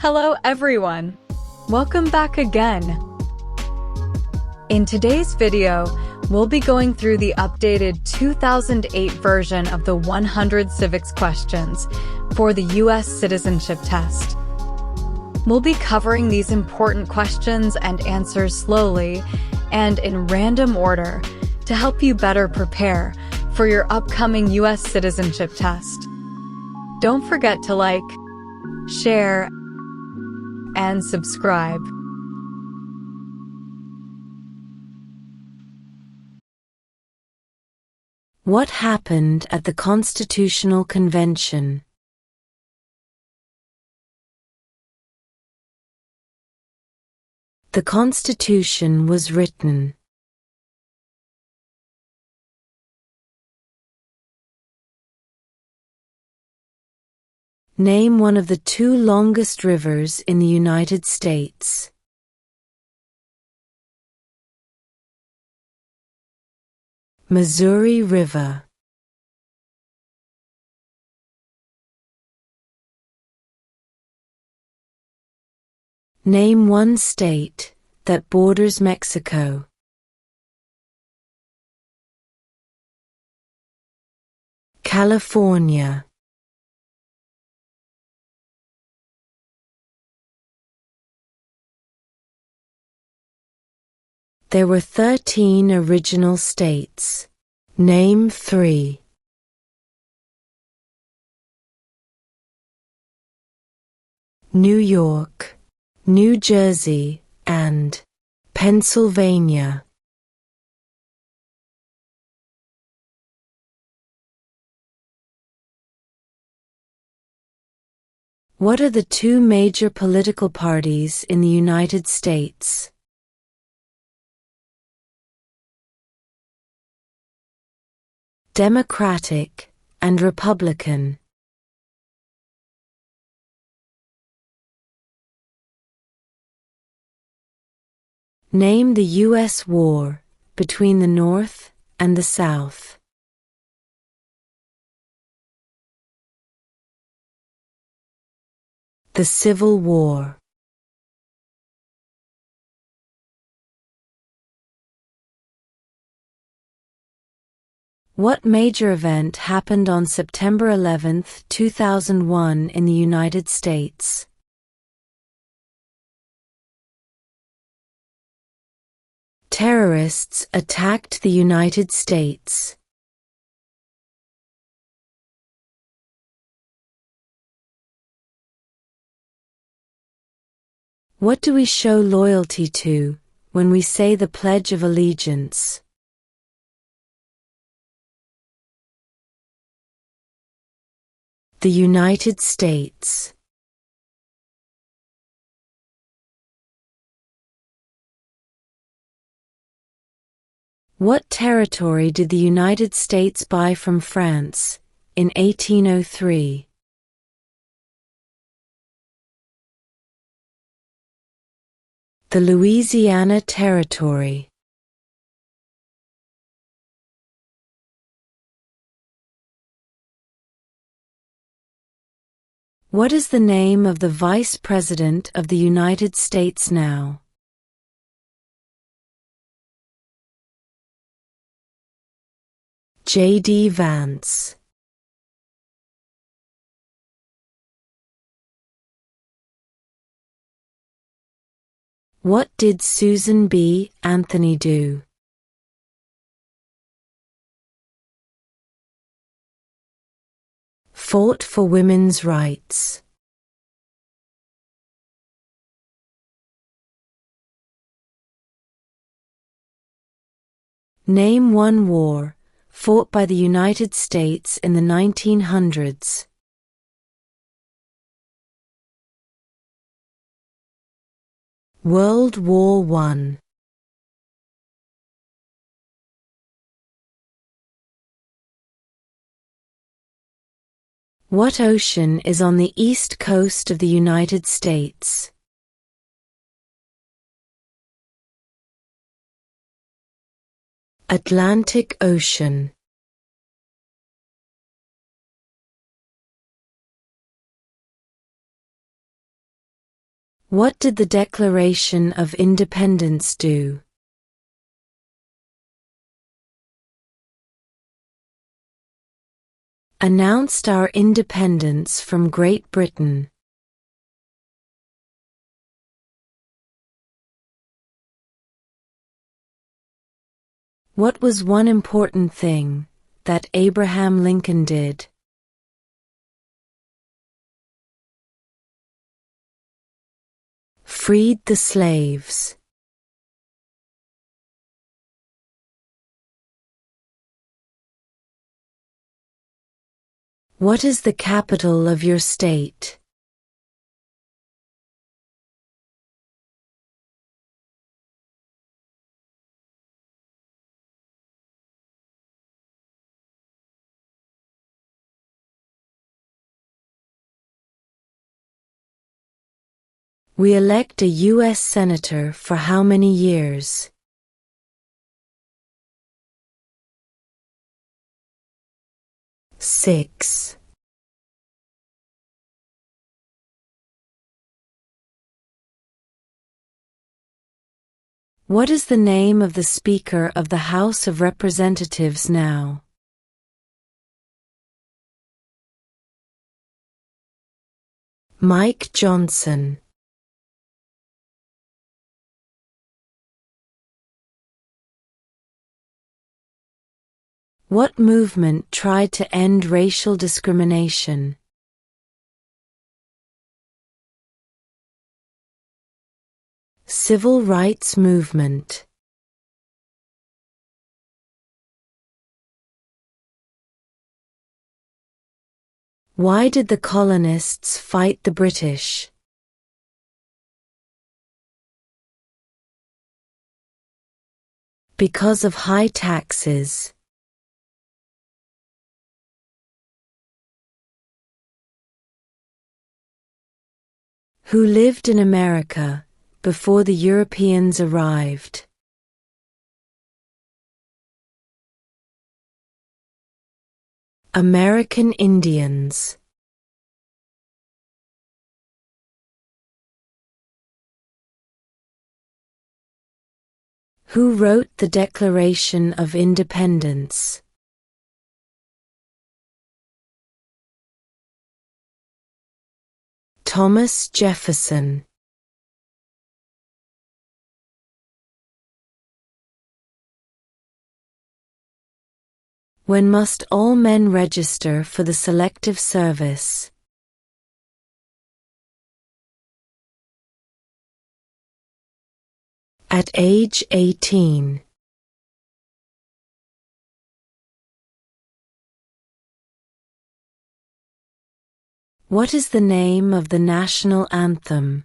Hello everyone! Welcome back again! In today's video, we'll be going through the updated 2008 version of the 100 civics questions for the U.S. Citizenship Test. We'll be covering these important questions and answers slowly and in random order to help you better prepare for your upcoming U.S. Citizenship Test. Don't forget to like, share, and subscribe. What happened at the Constitutional Convention? The Constitution was written. Name one of the two longest rivers in the United States. Missouri River. Name one state that borders Mexico. California. There were 13 original states. Name 3. New York, New Jersey, and Pennsylvania. What are the two major political parties in the United States? Democratic and Republican. Name the U.S. war between the North and the South. The Civil War. What major event happened on September 11, 2001 in the United States? Terrorists attacked the United States. What do we show loyalty to when we say the Pledge of Allegiance? The United States. What territory did the United States buy from France in 1803? The Louisiana Territory. What is the name of the Vice President of the United States now? J.D. Vance. What did Susan B. Anthony do? Fought for women's rights. Name one war fought by the United States in the 1900s. World War I. What ocean is on the east coast of the United States? Atlantic Ocean. What did the Declaration of Independence do? Announced our independence from Great Britain. What was one important thing that Abraham Lincoln did? Freed the slaves. What is the capital of your state? We elect a U.S. Senator for how many years? Six. What is the name of the Speaker of the House of Representatives now? Mike Johnson. What movement tried to end racial discrimination? Civil rights movement. Why did the colonists fight the British? Because of high taxes. Who lived in America before the Europeans arrived? American Indians. Who wrote the Declaration of Independence? Thomas Jefferson. When must all men register for the Selective Service? At age 18. What is the name of the national anthem?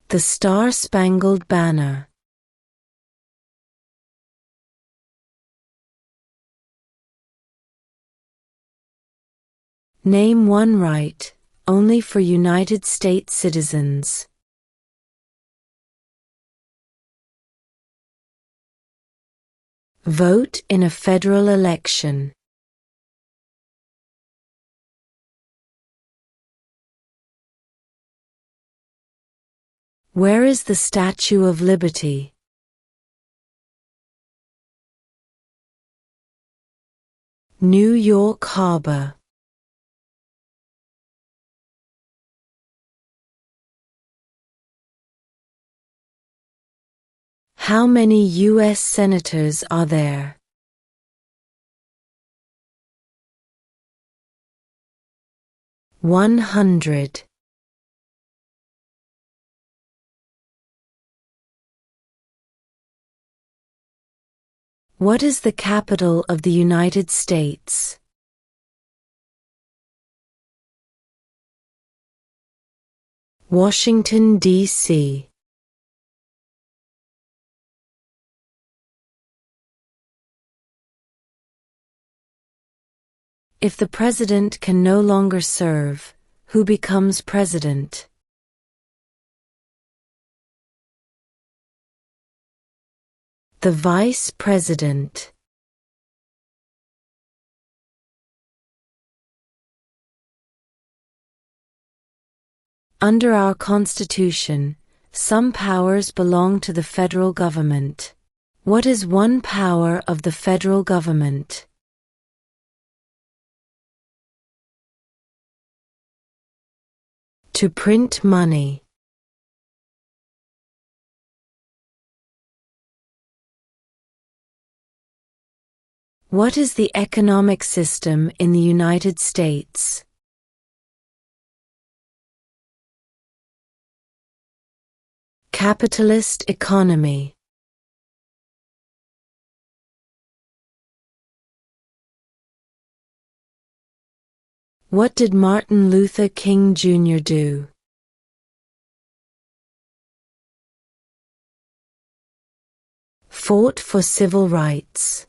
The Star-Spangled Banner. Name one right only for United States citizens. Vote in a federal election. Where is the Statue of Liberty? New York Harbor. How many U.S. senators are there? 100. What is the capital of the United States? Washington, D.C. If the president can no longer serve, who becomes president? The vice president. Under our Constitution, some powers belong to the federal government. What is one power of the federal government? To print money. What is the economic system in the United States? Capitalist economy. What did Martin Luther King Jr. do? Fought for civil rights.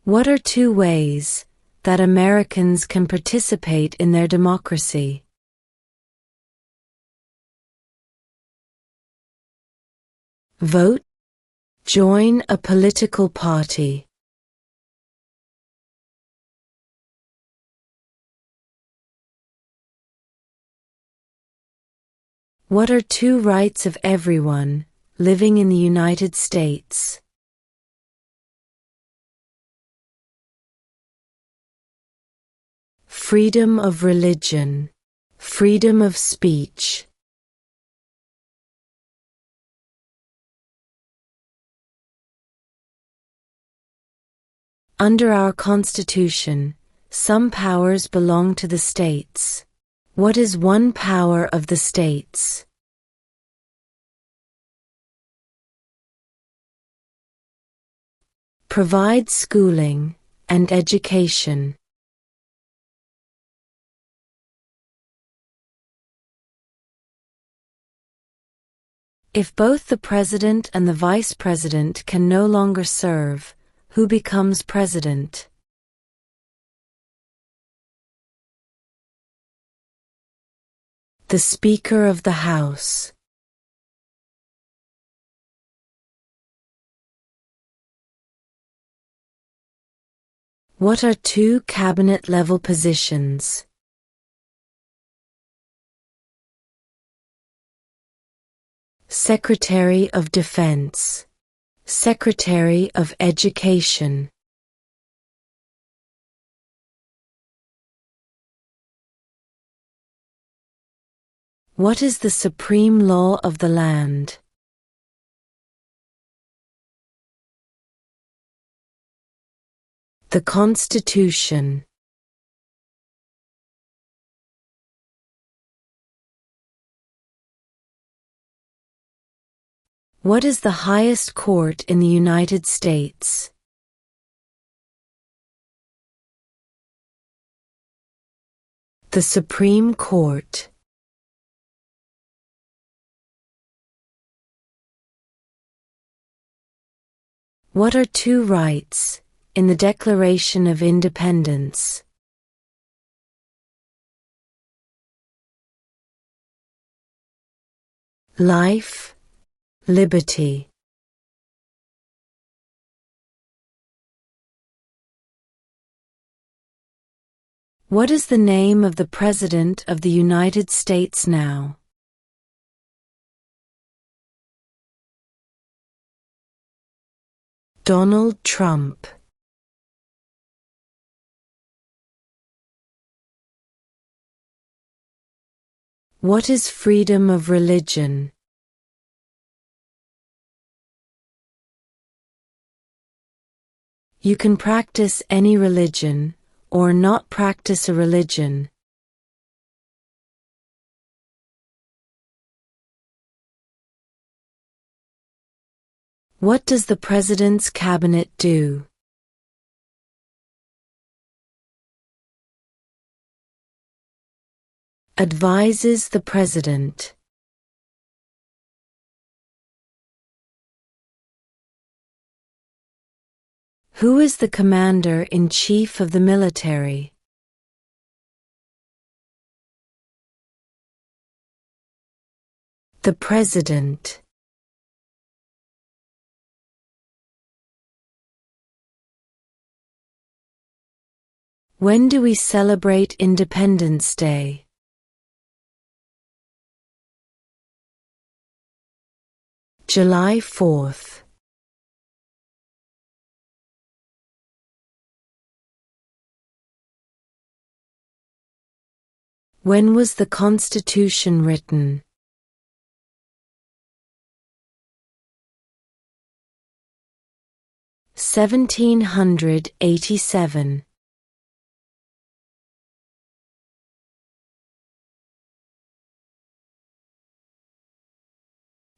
What are two ways that Americans can participate in their democracy? Vote. Join a political party. What are two rights of everyone living in the United States? Freedom of religion, freedom of speech. Under our Constitution, some powers belong to the states. What is one power of the states? Provide schooling and education. If both the president and the vice president can no longer serve, who becomes president? The Speaker of the House. What are two cabinet-level positions? Secretary of Defense, Secretary of Education. What is the supreme law of the land? The Constitution. What is the highest court in the United States? The Supreme Court. What are two rights in the Declaration of Independence? Life, liberty. What is the name of the President of the United States now? Donald Trump. What is freedom of religion? You can practice any religion, or not practice a religion. What does the President's Cabinet do? Advises the President. Who is the Commander-in-Chief of the military? The President. When do we celebrate Independence Day? July 4th. When was the Constitution written? 1787.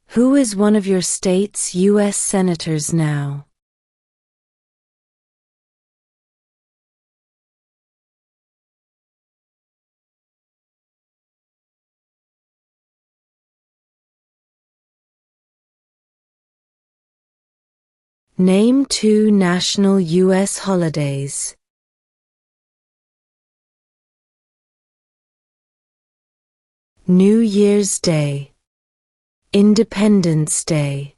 Who is one of your state's U.S. senators now? Name 2 national U.S. holidays. New Year's Day, Independence Day.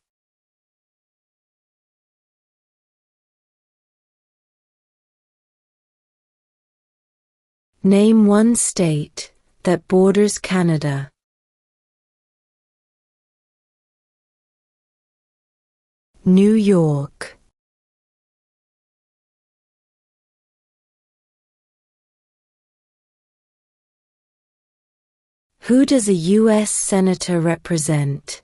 Name 1 state that borders Canada. New York. Who does a U.S. Senator represent?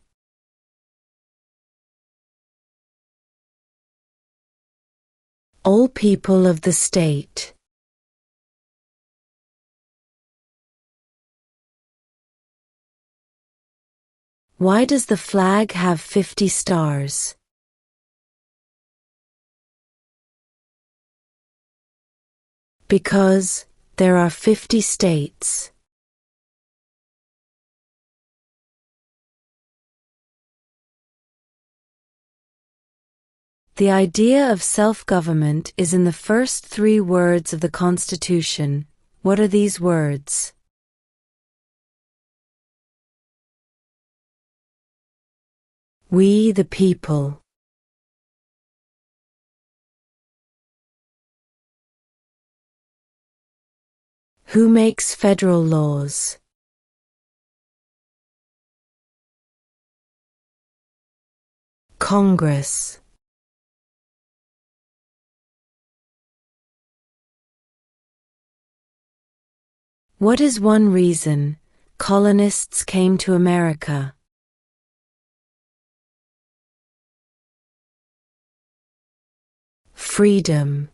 All people of the state. Why does the flag have 50 stars? Because there are 50 states. The idea of self-government is in the first 3 words of the Constitution. What are these words? We the people. Who makes federal laws? Congress. What is one reason colonists came to America? Freedom.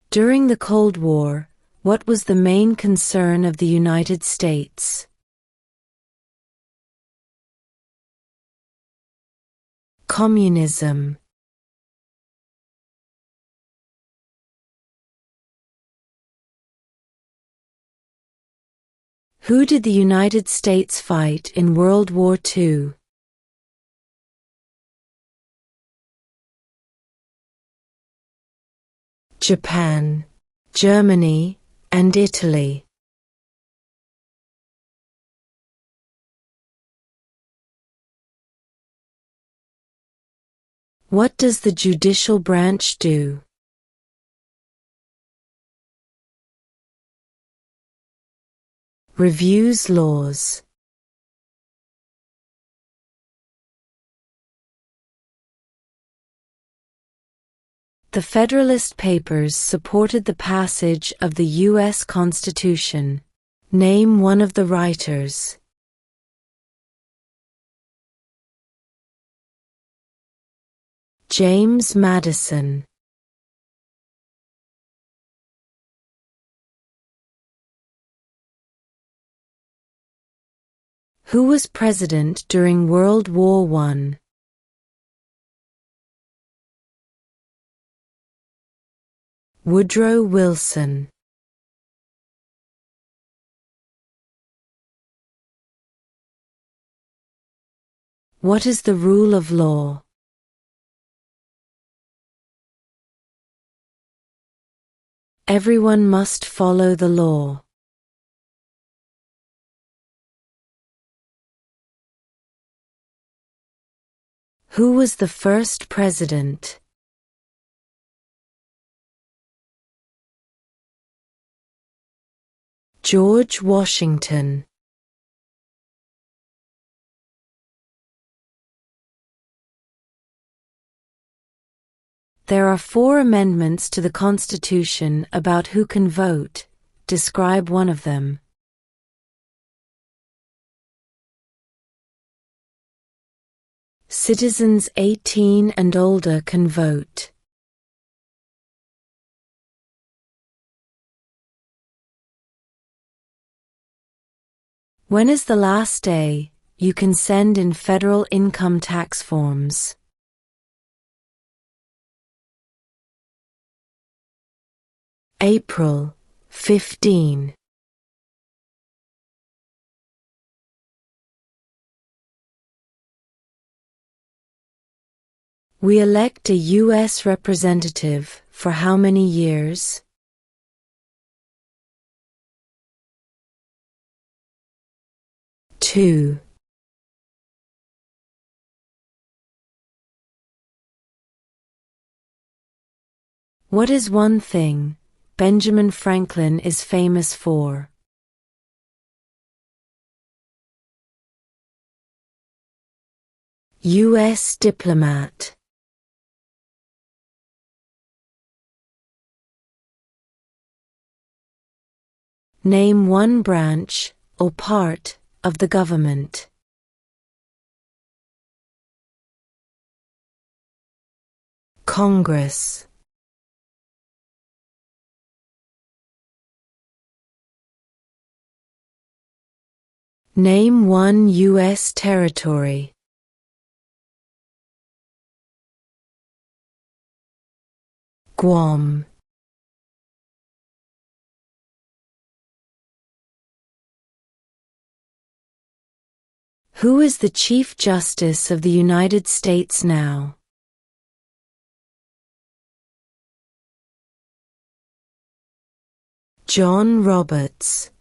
During the Cold War, what was the main concern of the United States? Communism. Who did the United States fight in World War II? Japan, Germany, and Italy. What does the judicial branch do? Reviews laws. The Federalist Papers supported the passage of the U.S. Constitution. Name one of the writers. James Madison. Who was president during World War I? Woodrow Wilson. What is the rule of law? Everyone must follow the law. Who was the first president? George Washington. There are 4 amendments to the Constitution about who can vote. Describe one of them. Citizens 18 and older can vote. When is the last day you can send in federal income tax forms? April 15. We elect a U.S. representative for how many years? Two. What is one thing Benjamin Franklin is famous for? U.S. diplomat. Name one branch or part of the government. Congress. Name one U.S. territory. Guam. Who is the Chief Justice of the United States now? John Roberts.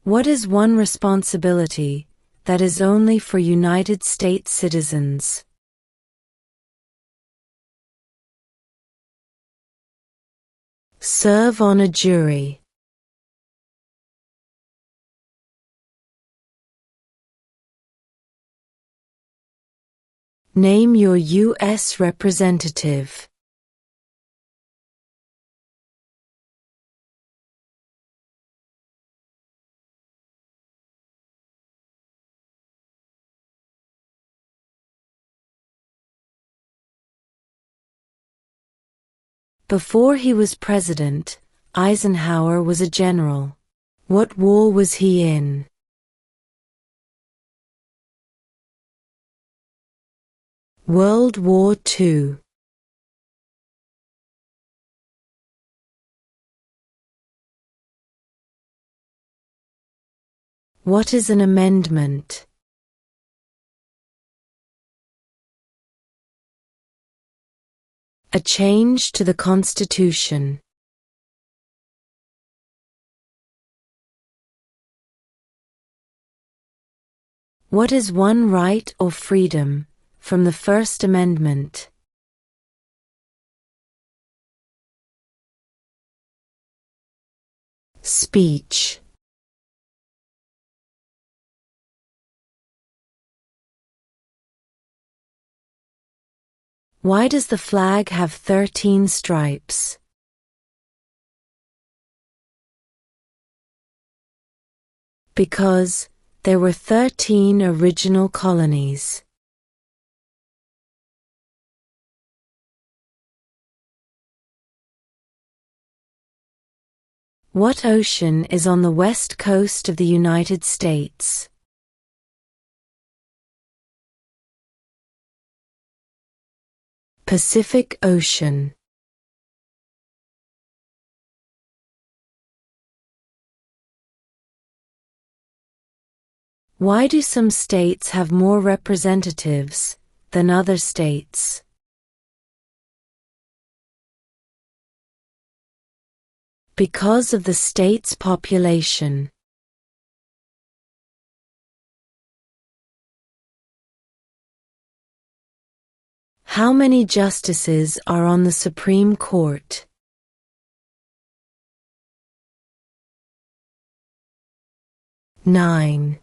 What is one responsibility that is only for United States citizens? Serve on a jury. Name your U.S. representative. Before he was president, Eisenhower was a general. What war was he in? World War II. What is an amendment? A change to the Constitution. What is one right or freedom from the First Amendment? Speech. Why does the flag have 13 stripes? Because there were 13 original colonies. What ocean is on the west coast of the United States? Pacific Ocean. Why do some states have more representatives than other states? Because of the state's population. How many justices are on the Supreme Court? 9.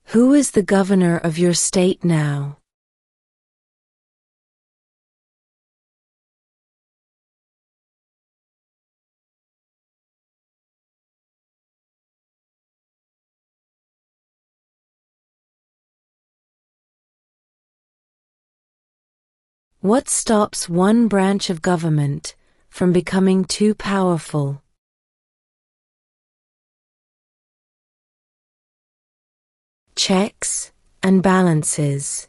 Who is the governor of your state now? What stops one branch of government from becoming too powerful? Checks and balances.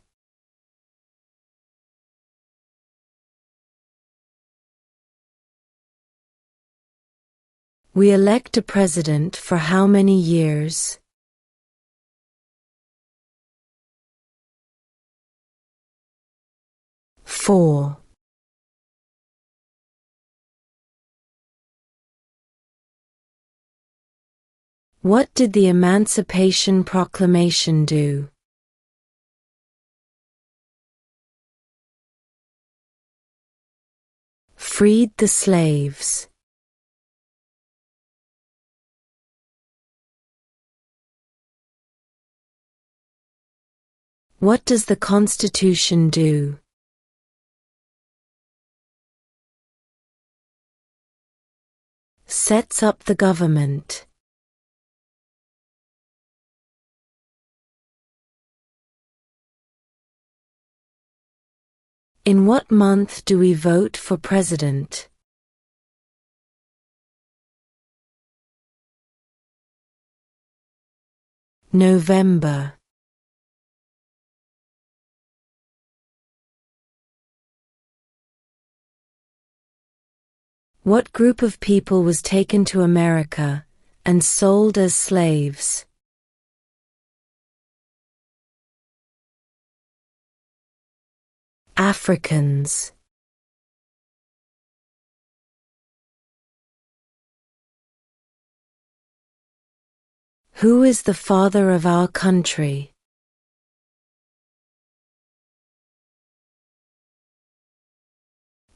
We elect a president for how many years? 4. What did the Emancipation Proclamation do? Freed the slaves. What does the Constitution do? Sets up the government. In what month do we vote for president? November. What group of people was taken to America and sold as slaves? Africans. Who is the father of our country?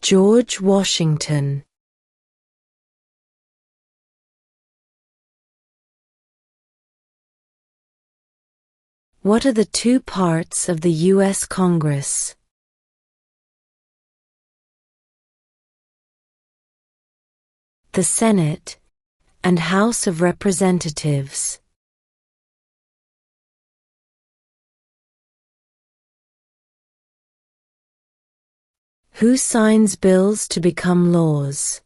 George Washington. What are the two parts of the U.S. Congress? The Senate and House of Representatives. Who signs bills to become laws?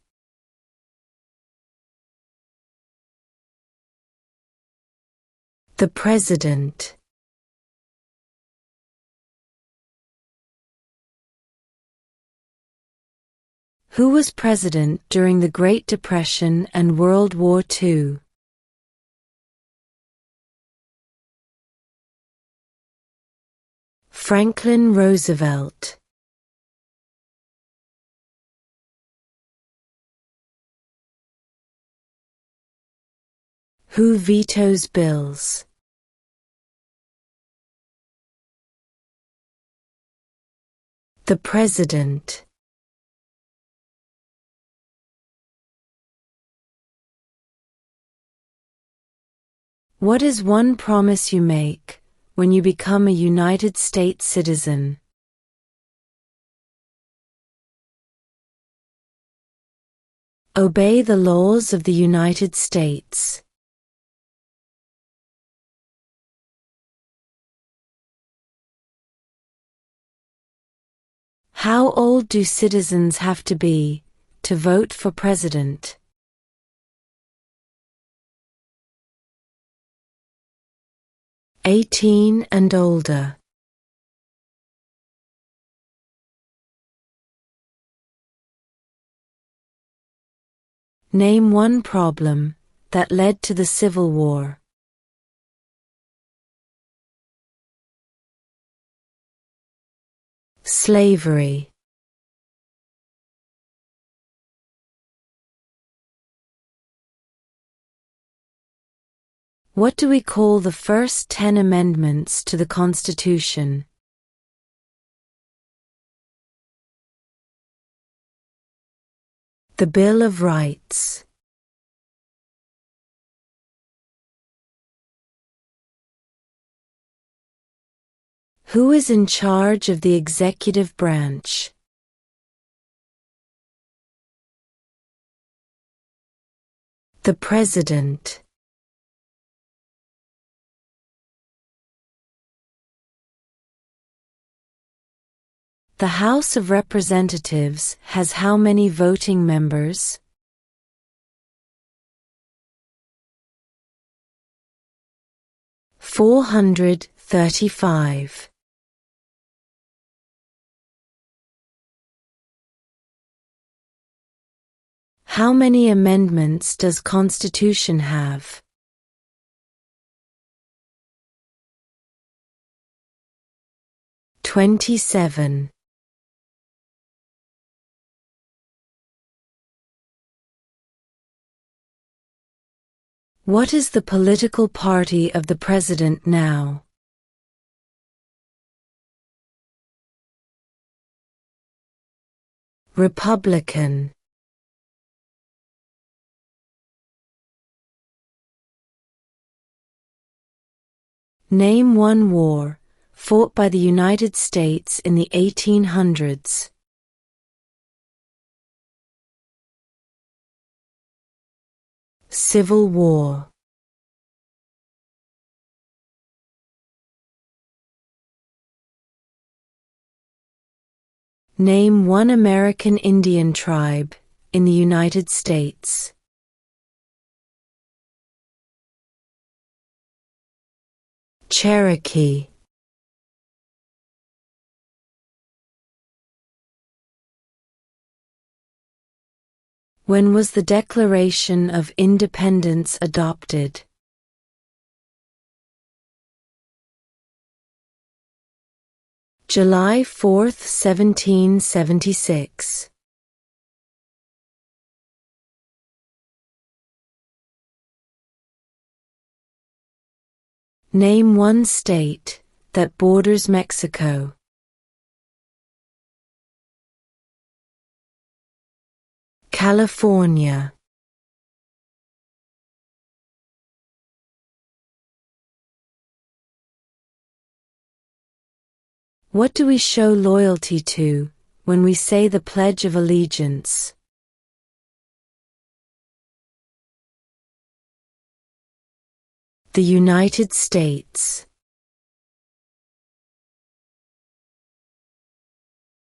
The President. Who was president during the Great Depression and World War II? Franklin Roosevelt. Who vetoes bills? The President. What is one promise you make when you become a United States citizen? Obey the laws of the United States. How old do citizens have to be to vote for president? 18 and older. Name one problem that led to the Civil War. Slavery. What do we call the first 10 amendments to the Constitution? The Bill of Rights. Who is in charge of the executive branch? The President. The House of Representatives has how many voting members? (435). How many amendments does Constitution have? 27. What is the political party of the President now? Republican. Name one war fought by the United States in the 1800s. Civil War. Name one American Indian tribe in the United States. Cherokee. When was the Declaration of Independence adopted? July 4, 1776. Name one state that borders Mexico. California. What do we show loyalty to when we say the Pledge of Allegiance? The United States.